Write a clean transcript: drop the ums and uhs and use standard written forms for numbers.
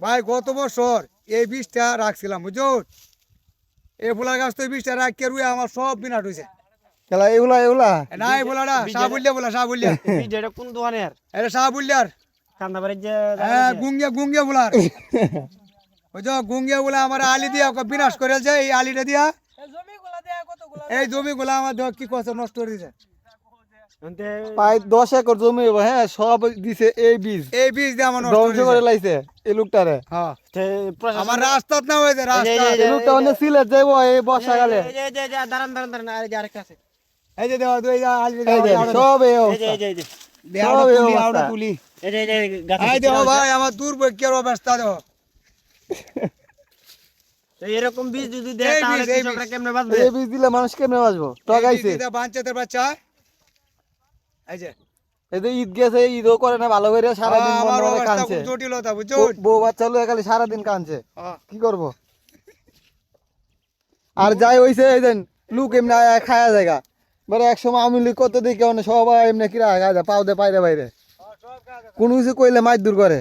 ভাই গত বছর এই বীজটা রাখছিলাম বুঝুন, এই ফুলা গাছ তো এই বীজটা রাখিয়ে রুয়ে আমার সব বিনাট হয়েছে। খেলা এগুলা না এই ফুলাটা শাহবুল্লিয়া বলা, শাহবুল্লিয়া এটা কোন দোকানের? এটা শাহবুল্লিয়ার। কান্দাবাড়ির যে হ্যাঁ গুঙ্গিয়া গুঙ্গিয়া বলার বুঝছো, গুঙ্গিয়া বলে আমার আলি দিয়া বিনাশ করে যে এই আলিটা দিয়া এই জমিগুলা আমার কি করছে, নষ্ট করে দিছে। প্রায় 10 একর জমি হইবো, হ্যাঁ সব দিছে এই বীজ দিয়ে আমার নষ্ট ধ্বংস করে লাইছে এই লোকটারে। হ্যাঁ আমার রাস্তা না হয়েছে, রাস্তা এই লোকটা অনেক সিলেট যাইবো এই বর্ষাকালে। দাঁড়ান দাঁড়ান দাঁড়ান, আরেকটা আছে। এই যে দেওয়া দুই আলি এই যে সব এই অবস্থা। দেওয়া তুলি এই দেখো ভাই আমার দুর্ভাগ্যের অবস্থা দেখো। এরকম বীজ যদি দেয় তাহলে কৃষকরা কেমনে বাঁচবে? এই বীজ দিলে মানুষ কেমনে বাঁচবো? টগাইছে বাঞ্চাতের বাচ্চা। এই যে এই যে ঈদ গেছে, ঈদও করে না ভালো করে, সারাদিন মন মনে কাঁদছে। জটিলতা বুঝছো, বউ বাচ্চা লয়ে খালি সারাদিন কাঁদছে, কি করব? আর যাই হইছে এই দেন লোক এমনি খায়া জায়গা মানে একসময় আমি কত দিকে সবাই এমনি কিরা গায়ে পাও দে পাইরে বাইরে কোনো কিছু কইলে মাছ দূর করে।